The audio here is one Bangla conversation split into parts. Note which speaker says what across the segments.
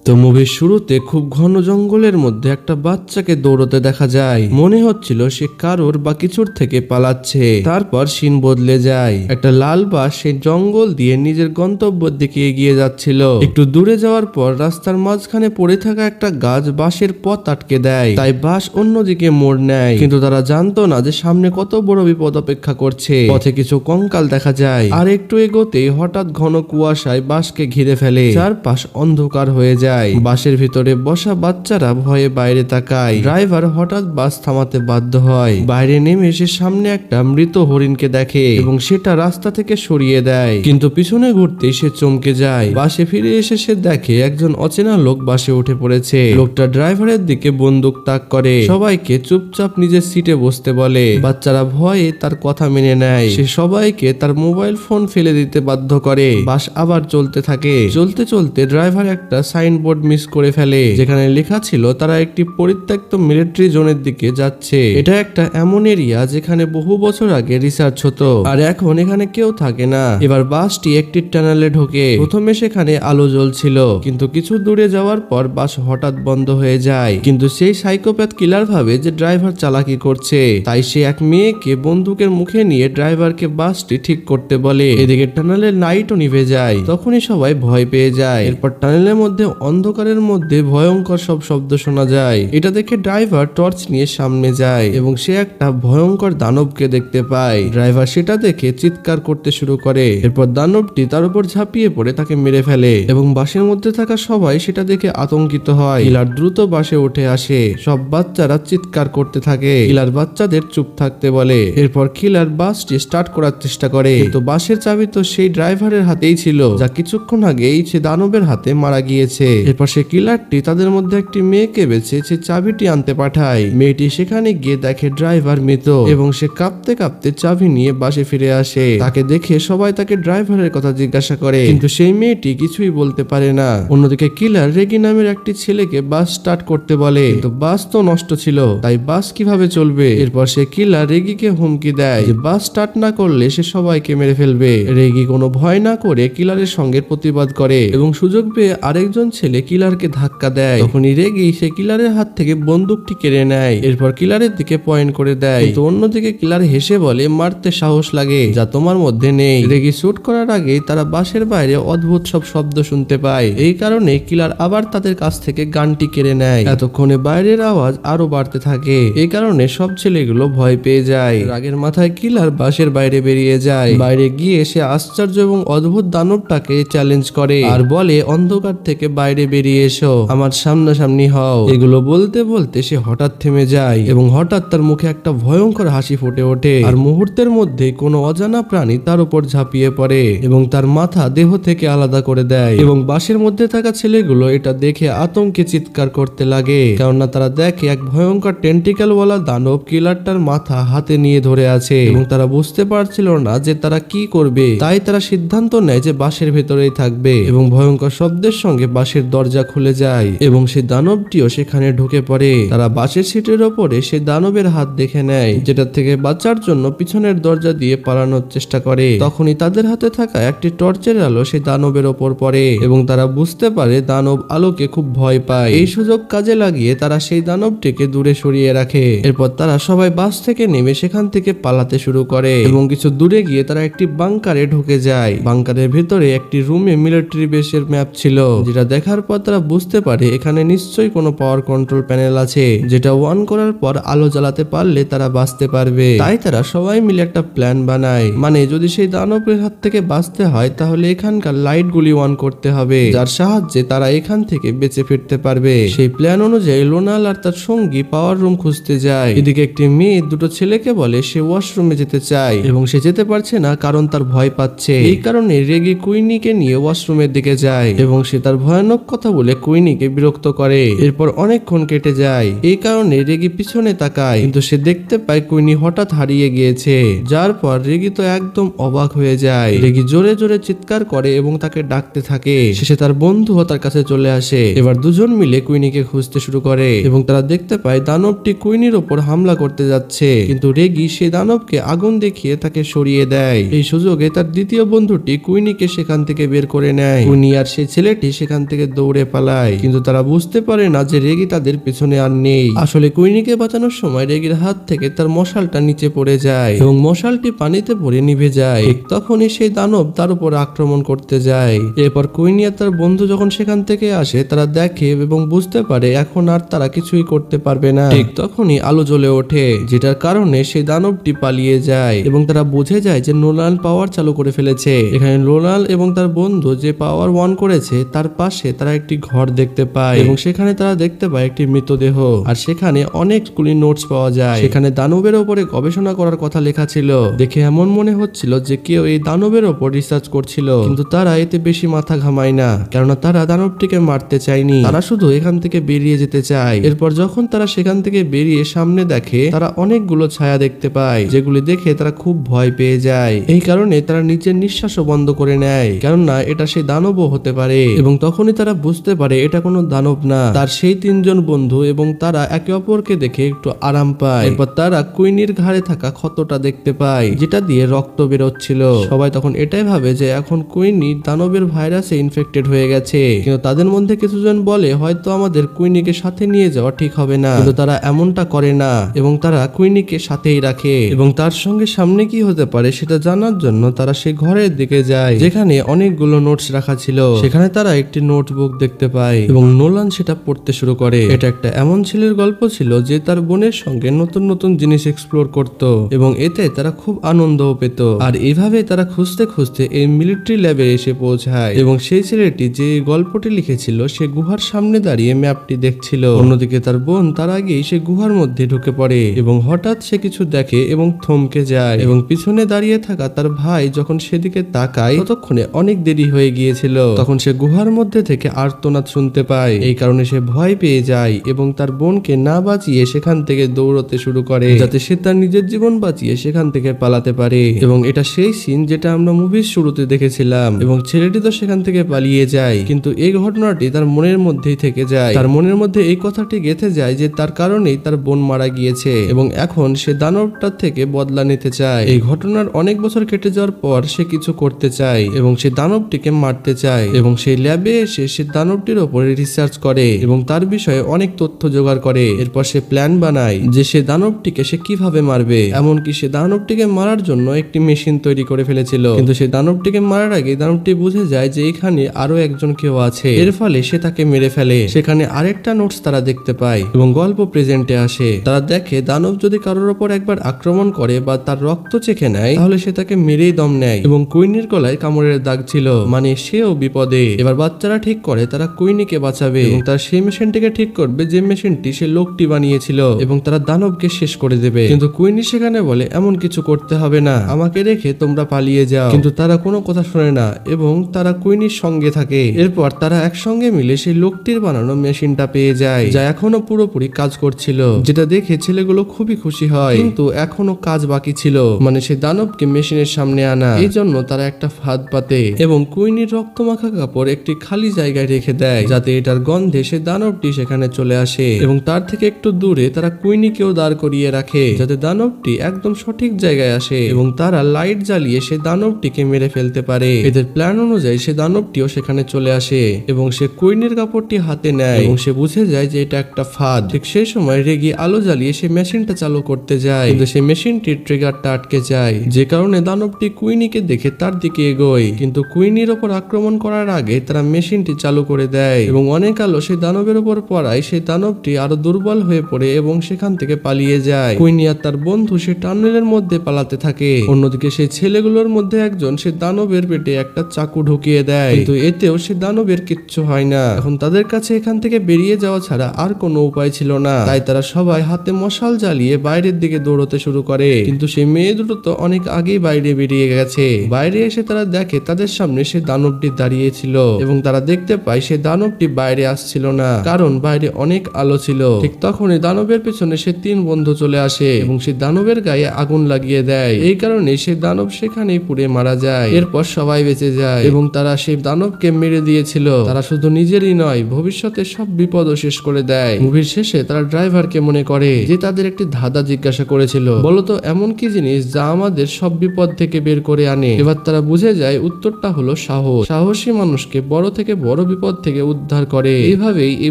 Speaker 1: তো মুভির শুরুতে খুব ঘন জঙ্গলের মধ্যে একটা বাচ্চাকে দৌড়তে দেখা যায়। মনে হচ্ছিল সে কারোর বা কিছুর থেকে পালাচ্ছে। তারপর সিন বদলে যায়, একটা লাল বাস সেই জঙ্গল দিয়ে নিজের গন্তব্যের দিকে এগিয়ে যাচ্ছিল। একটু দূরে যাওয়ার পর রাস্তার মাঝখানে পড়ে থাকা একটা গাছ বাসের পথ আটকে দেয়, তাই বাস অন্যদিকে মোড় নেয়। কিন্তু তারা জানতো না যে সামনে কত বড় বিপদ অপেক্ষা করছে। পথে কিছু কঙ্কাল দেখা যায়, আর একটু এগোতেই হঠাৎ ঘন কুয়াশায় বাসকে ঘিরে ফেলে। চারপাশ অন্ধকার হয়ে যায়। বাসের ভিতরে বসা বাচ্চারা ভয়ে বাইরে তাকায়। ড্রাইভার হঠাৎ বাস থামাতে বাধ্য হয়। বাইরে নেমে সে সামনে একটা মৃত হরিণকে দেখে এবং সেটা রাস্তা থেকে সরিয়ে দেয়। কিন্তু পিছনে ঘুরতে সে চমকে যায়। বাসে ফিরে এসে সে দেখে একজন অচেনা লোক বাসে উঠে পড়েছে। লোকটা ড্রাইভারের দিকে বন্দুক তাক করে সবাইকে চুপচাপ নিজের সিটে বসতে বলে। বাচ্চারা ভয়ে তার কথা মেনে নেয়। সে সবাইকে তার মোবাইল ফোন ফেলে দিতে বাধ্য করে। বাস আবার চলতে থাকে। চলতে চলতে ড্রাইভার একটা সাইনবোর্ড মিস করে ফেলে, যেখানে লেখা ছিল তারা একটি পরিত্যক্ত মিলিটারি জোনের দিকে যাচ্ছে। এটা একটা এমন এরিয়া যেখানে বহু বছর আগে রিসার্চ হতো, আর এখন এখানে কেউ থাকে না। এবার বাসটি একটি টানেলে ঢোকে। প্রথমে সেখানে আলো জ্বলছিল, কিন্তু কিছু দূরে যাওয়ার পর বাস হঠাৎ বন্ধ হয়ে যায়। কিন্তু সেই সাইকোপ্যাথ কিলার ভাবে যে ড্রাইভার চালাকি করছে, তাই সে এক মেয়েকে বন্দুকের মুখে নিয়ে ড্রাইভারকে বাসটি ঠিক করতে বলে। এদিকে টানেলের লাইটও নিভে যায়। তখনই সবাই ভয় পেয়ে যায়। এরপর টানেলের মধ্যে অন্ধকারের মধ্যে ভয়ঙ্কর সব শব্দ শোনা যায়। এটা দেখে ড্রাইভার টর্চ নিয়ে সামনে যায় এবং সে একটা ভয়ঙ্কর দানবকে দেখতে পায়। ড্রাইভার সেটা দেখে চিৎকার করতে শুরু করে। এরপর দানবটি তার উপর ঝাঁপিয়ে পড়ে তাকে মেরে ফেলে এবং বাসের মধ্যে থাকা সবাই সেটা দেখে আতঙ্কিত হয়। কিলার দ্রুত বাসে উঠে আসে। সব বাচ্চারা চিৎকার করতে থাকে। কিলার বাচ্চাদের চুপ থাকতে বলে। এরপর কিলার বাসটি স্টার্ট করার চেষ্টা করে, কিন্তু বাসের চাবি তো সেই ড্রাইভারের হাতেই ছিল, যা কিছুক্ষণ আগেই সে দানবের হাতে মারা গিয়েছে। এরপর সে কিলারটি তাদের মধ্যে একটি মেয়েকে বেছে সে চাবিটি আনতে পাঠায়। মেয়েটি সেখানে গিয়ে দেখে ড্রাইভার মৃত এবং সে কাঁপতে কাঁপতে চাবি নিয়ে বাসে ফিরে আসে। তাকে দেখে সবাই তাকে ড্রাইভারের কথা জিজ্ঞাসা করে, কিন্তু সেই মেয়েটি কিছুই বলতে পারে না। অন্যদিকে কিলার রেগি নামের একটি ছেলেকে বাস স্টার্ট করতে বলে, কিন্তু বাস তো নষ্ট ছিল, তাই বাস কিভাবে চলবে। এরপর সে কিলার রেগিকে হুমকি দেয় যে বাস স্টার্ট না করলে সে সবাইকে মেরে ফেলবে। রেগি কোনো ভয় না করে কিলারের সঙ্গে প্রতিবাদ করে এবং সুযোগ পেয়ে আরেকজন ছেলে কিলারকে ধাক্কা দেয়। তখনই রেগি সে কিলারের হাত থেকে বন্দুকটি কেড়ে নেয়। এরপর কিলারের দিকে পয়েন্ট করে দেয়, কিন্তু অন্যদিকে কিলার হেসে বলে, মারতে সাহস লাগে, যা তোমার মধ্যে নেই। রেগি শুট করার আগেই তারা বাসের বাইরে অদ্ভুত সব শব্দ শুনতে পায়। এই কারণে কিলার আবার তাদের কাছ থেকে গানটি কেড়ে নেয়। এতক্ষণে বাইরের আওয়াজ আরো বাড়তে থাকে। এই কারণে সব ছেলেগুলো ভয় পেয়ে যায়। রাগের মাথায় কিলার বাসের বাইরে বেরিয়ে যায়। বাইরে গিয়ে সে আশ্চর্য এবং অদ্ভুত দানবটাকে চ্যালেঞ্জ করে আর বলে, অন্ধকার থেকে বাইরে বেরিয়ে এসো, আমার সামনাসামনি হও। এগুলো বলতে বলতে সে হঠাৎ থেমে যায় এবং হঠাৎ তার মুখে একটা ভয়ঙ্কর হাসি ফুটে ওঠে। আর মুহূর্তের মধ্যে কোনো অজানা প্রাণী তার উপর ঝাঁপিয়ে পড়ে এবং তার মাথা দেহ থেকে আলাদা করে দেয়। এবং বাসের মধ্যে থাকা ছেলেগুলো এটা দেখে আতঙ্কে চিৎকার করতে লাগে, কেননা তারা দেখে এক ভয়ঙ্কর টেন্টিকেল ওয়ালা দানব কিলারটার মাথা হাতে নিয়ে ধরে আছে এবং তারা বুঝতে পারছিল না যে তারা কি করবে। তাই তারা সিদ্ধান্ত নেয় যে বাসের ভেতরেই থাকবে এবং ভয়ঙ্কর শব্দের সঙ্গে বাসের দরজা খুলে যায় এবং সে দানবটিও সেখানে ঢুকে পড়ে। তারা বাসের সিটের ওপরে সে দানবের হাত দেখে নেয়, যেটা থেকে বাঁচার জন্য পিছনের দরজা দিয়ে পালানোর চেষ্টা করে। তখনই তাদের হাতে থাকা একটি টর্চের আলো সেই দানবের ওপর পড়ে এবং তারা বুঝতে পারে দানব আলোকে খুব ভয় পায়। এই সুযোগ কাজে লাগিয়ে তারা সেই দানবটিকে দূরে সরিয়ে রাখে। এরপর তারা সবাই বাস থেকে নেমে সেখান থেকে পালাতে শুরু করে এবং কিছু দূরে গিয়ে তারা একটি বাংকারে ঢুকে যায়। বাংকারের ভেতরে একটি রুমে মিলিটারি বেসের ম্যাপ ছিল, যেটা দেখার পর তারা বুঝতে পারে এখানে নিশ্চয়ই কোনো পাওয়ার কন্ট্রোল প্যানেল আছে, যেটা অন করার পর আলো জ্বালাতে পারলে তারা বাঁচতে পারবে। তাই তারা সবাই মিলে একটা প্ল্যান বানায়, মানে যদি সেই দানবের হাত থেকে বাঁচতে হয় তাহলে এখানকার লাইট গুলি অন করতে হবে, যার সাহায্যে তারা এখান থেকে বেঁচে ফিরতে পারবে। সেই প্ল্যান অনুযায়ী লোনাল আর তার সঙ্গী পাওয়ার রুম খুঁজতে যায়। এদিকে একটি মেয়ে দুটো ছেলেকে বলে সে ওয়াশরুমে যেতে চায় এবং সে যেতে পারছে না কারণ তার ভয় পাচ্ছে। এই কারণে রেগি কুইনিকে নিয়ে ওয়াশরুমের দিকে যায় এবং সে তার ভয়ানক কথা বলে কুইনিকে বিরক্ত করে। এরপর অনেকক্ষণ কেটে যায়। এই কারণে রেগি পিছনে তাকায়, কিন্তু সে দেখতে পায় কুইনি হঠাৎ হারিয়ে গিয়েছে, যার পর রেগি তো একদম অবাক হয়ে যায়। রেগি জোরে জোরে চিৎকার করে এবং তাকে ডাকতে থাকে। শেষে তার বন্ধুও তার কাছে চলে আসে। এবার দুজন মিলে কুইনিকে খুঁজতে শুরু করে এবং তারা দেখতে পায় দানবটি কুইনির ওপর হামলা করতে যাচ্ছে, কিন্তু রেগি সেই দানবকে আগুন দেখিয়ে তাকে সরিয়ে দেয়। এই সুযোগে তার দ্বিতীয় বন্ধুটি কুইনিকে সেখান থেকে বের করে নেয়। কুইনি আর সেই ছেলেটি সেখান থেকে দৌড়ে পালায়, কিন্তু তারা বুঝতে পারে না যে রেগি তাদের পেছনে আর নেই। আসলে কুইনিকে বাঁচানোর সময় রেগির হাত থেকে তার মশালটা নিচে পড়ে যায় এবং মশালটি পানিতে পড়ে নিভে যায়। ঠিক তখনই সেই দানব তার উপর আক্রমণ করতে যায়। এরপর কুইনি আর তার বন্ধু যখন সেখান থেকে আসে তারা দেখে এবং বুঝতে পারে এখন আর তারা কিছুই করতে পারবে না। ঠিক তখনই আলো জ্বলে ওঠে, যেটার কারণে সেই দানবটি পালিয়ে যায় এবং তারা বুঝে যায় যে নোলান পাওয়ার চালু করে ফেলেছে। এখানে নোলান এবং তার বন্ধু যে পাওয়ার অন করেছে তার পাশে তারা একটি ঘর দেখতে পায় এবং সেখানে তারা দেখতে পায় একটি মৃতদেহ, আর সেখানে অনেকগুলি নোটস পাওয়া যায়। সেখানে দানবের ওপরে গবেষণা করার কথা লেখা ছিল। দেখে এমন মনে হচ্ছিল যে কেউ এই দানবের ওপর রিসার্চ করছিল, কিন্তু তারা এতে বেশি মাথা ঘামায় না, কেননা তারা দানবটিকে মারতে চায়নি, তারা শুধু এখান থেকে বেরিয়ে যেতে চায়। এরপর যখন তারা সেখান থেকে বেরিয়ে সামনে দেখে তারা অনেকগুলো ছায়া দেখতে পায়, যেগুলি দেখে তারা খুব ভয় পেয়ে যায়। এই কারণে তারা নিজের নিঃশ্বাসও বন্ধ করে নেয়, কেননা এটা সেই দানবও হতে পারে। এবং তখনই তারা বুঝতে পারে এটা কোনো দানব না, তার সেই তিনজন বন্ধু, এবং তারা একে অপরকে দেখে একটু আরাম পায়। এরপর তারা কুইনির ঘাড়ে থাকা ক্ষতটা দেখতে পায়, যেটা দিয়ে রক্ত বেরোচ্ছিল। সবাই তখন এটাই ভাবে যে এখন কুইনি দানবের ভাইরাসে ইনফেক্টেড হয়ে গেছে, কিন্তু তাদের মধ্যে কিছুজন বলে হয়তো আমাদের কুইনিকে সাথে নিয়ে যাওয়া ঠিক হবে না, কিন্তু তারা এমনটা করে না এবং তারা কুইনিকে সাথেই রাখে। এবং তার সঙ্গে সামনে কি হতে পারে সেটা জানার জন্য তারা সেই ঘরের দিকে যায় যেখানে অনেকগুলো নোটস রাখা ছিল। সেখানে তারা একটি নোটবুক দেখতে পায় এবং নোলান সেটা পড়তে শুরু করে। এটা একটা এমন ছেলের গল্প ছিল যে তার বোনের সঙ্গে নতুন নতুন জিনিস এক্সপ্লোর করত এবং এতে তারা খুব আনন্দও পেত। আর এভাবে তারা খুঁজতে খুঁজতে এই মিলিটারি ল্যাবে এসে পৌঁছায় এবং সেই ছেলেটি যে গল্পটি লিখেছিল সে গুহার সামনে দাঁড়িয়ে ম্যাপটি দেখছিল। অন্যদিকে তার বোন তার আগেই সে গুহার মধ্যে ঢুকে পড়ে এবং হঠাৎ সে কিছু দেখে এবং থমকে যায় এবং পিছনে দাঁড়িয়ে থাকা তার ভাই যখন সেদিকে তাকায় ততক্ষণে অনেক দেরি হয়ে গিয়েছিল। তখন সে গুহার মধ্যে থেকে আর্তনাদ শুনতে পায়। এই কারণে সে ভয় পেয়ে যায় এবং তার বোনকে না বাঁচিয়ে সেখান থেকে দৌড়তে শুরু করে যাতে সে তার নিজের জীবন বাঁচিয়ে সেখান থেকে পালাতে পারে। এবং এটা সেই সিন যেটা আমরা মুভির শুরুতে দেখেছিলাম এবং ছেলেটি তো সেখান থেকে পালিয়ে যায়, কিন্তু এই ঘটনাটি তার মনের মধ্যেই থেকে যায়। তার মনের মধ্যে এই কথাটি গেঁথে যায় যে তার কারণেই তার বোন মারা গিয়েছে এবং এখন সে দানবটার থেকে বদলা নিতে চায়। এই ঘটনার অনেক বছর কেটে যাওয়ার পর সে কিছু করতে চায় এবং সে দানবটিকে মারতে চায় এবং সেই ল্যাবে এসে সে দানবটির উপরে রিসার্চ করে এবং তার বিষয়ে অনেক তথ্য জোগাড় করে। এরপর সে প্ল্যান বানায় যে সে দানবটিকে সে কিভাবে মারবে। এমনকি সে দানবটিকে মারার জন্য একটি মেশিন তৈরি করে ফেলেছিল, কিন্তু সে দানবটিকে মারার আগে দানবটি বুঝে যায় যে এখানে আরো একজন কেউ আছে। এর ফলে সে তাকে মেরে ফেলে। সেখানে আরেকটা নোটস তারা দেখতে পায় এবং গল্প প্রেজেন্টে আসে। তারা দেখে দানব যদি কারোর ওপর একবার আক্রমণ করে বা তার রক্ত চেখে নেয় তাহলে সে তাকে মেরেই দম নেয় এবং কুইনির গলায় কামড়ের দাগ ছিল, মানে সেও বিপদে। এবার বাচ্চারা ঠিক করে তারা কুইনিকে বাঁচাবে এবং তার সেই মেশিনটিকে ঠিক করবে যে মেশিনটি সে লোকটি বানিয়েছিল এবং তারা দানবকে শেষ করে দেবে। কিন্তু কুইনি সেখানে বলে এমন কিছু করতে হবে না, আমাকে রেখে তোমরা পালিয়ে যাও। কিন্তু তারা কোনো কথা শোনে না এবং তারা কুইনির সঙ্গে থাকে। এরপর তারা একসঙ্গে মিলে সেই লোকটির বানানো মেশিনটা পেয়ে যায়, যা এখনো পুরোপুরি কাজ করছিল, যেটা দেখে ছেলেগুলো খুবই খুশি হয়। কিন্তু এখনো কাজ বাকি ছিল, মানে সে দানবকে মেশিনের সামনে আনা। এই জন্য তারা একটা ফাঁদ পাতে এবং কুইনির রক্তমাখা কাপড় একটি খালি জায়গায় রেখে দেয় যাতে এটার গন্ধে সে দানবটি সেখানে চলে আসে এবং তার থেকে একটু দূরে তারা কুইনিকেও দাঁড় করিয়ে রাখে যাতে দানবটি একদম সঠিক জায়গায় আসে এবং তারা লাইট জ্বালিয়ে সে দানবটিকে মেরে ফেলতে পারে। এদের প্ল্যান অনুযায়ী সে দানবটিও সেখানে চলে আসে এবং সে কুইনির কাপড়টি হাতে নেয় এবং সে বুঝে যায় যে এটা একটা ফাঁদ। ঠিক সেই সময় রেগি আলো জ্বালিয়ে সে মেশিনটা চালু করতে যায়, কিন্তু সেই মেশিনটির ট্রিগারটা আটকে যায়, যে কারণে দানবটি কুইনিকে দেখে তার দিকে এগোয়। কিন্তু কুইনির ওপর আক্রমণ করার আগে তারা মেশিনটি চালু করে দেয় এবং অনেক আলো সেই দানবের উপর পড়ায় সেই দানবটি আরো দুর্বল হয়ে পড়ে এবং সেখান থেকে পালিয়ে যায়। কুইনি আর তার বন্ধু সে টানেলের মধ্যে পালাতে থাকে। অন্যদিকে সেই ছেলেগুলোর মধ্যে একজন সে দানবের পেটে একটা চাকু ঢুকিয়ে দেয়, কিন্তু এতেও সে দানবের কিচ্ছু হয় না। এখন তাদের কাছে এখান থেকে বেরিয়ে যাওয়া ছাড়া আর কোনো উপায় ছিল না, তাই তারা সবাই হাতে মশাল জ্বালিয়ে বাইরের দিকে দৌড়তে শুরু করে। কিন্তু সেই মেয়ে দুটো তো অনেক আগেই বাইরে বেরিয়ে গেছে। বাইরে এসে তারা দেখে তাদের সামনে সে দানবটি দাঁড়িয়েছিল এবং তারা দেখতে পায় সে দানবটি বাইরে আসছিল না, কারণ বাইরে অনেক আলো ছিল। ঠিক তখনই দানবের পেছনে সে তিন বন্ধু চলে আসে এবং সে দানবের গায়ে আগুন লাগিয়ে দেয়। এই কারণে সে দানব সেখানেই পুড়ে মারা যায়। এরপর সবাই বেঁচে যায় এবং তারা সেই দানবকে মেরে দিয়েছিল। তারা শুধু নিজেরই নয়, ভবিষ্যতে সব বিপদও শেষ করে দেয়। মুভির শেষে তারা ড্রাইভারকে মনে করে যে তাদের একটি ধাঁধা জিজ্ঞাসা করেছিল, বলতো এমন কি জিনিস যা আমাদের সব বিপদ থেকে বের করে আনে। এবার তারা বুঝে যায় উত্তরটা হলো সাহস। সাহসী মানুষকে বড় থেকে বড় বিপদ থেকে উদ্ধার করে। এইভাবেই এই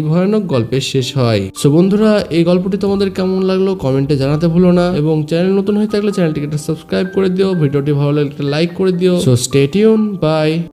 Speaker 1: ভয়ানক গল্পের শেষ হয়। সো বন্ধুরা, এই গল্পটি তোমাদের কেমন লাগলো কমেন্টে জানাতে ভুলো না, এবং চ্যানেল নতুন হয়ে থাকলে চ্যানেলটিকে সাবস্ক্রাইব করে দিও, ভিডিওটি ভালো লাগলে একটা লাইক করে দিও। So stay tune, by.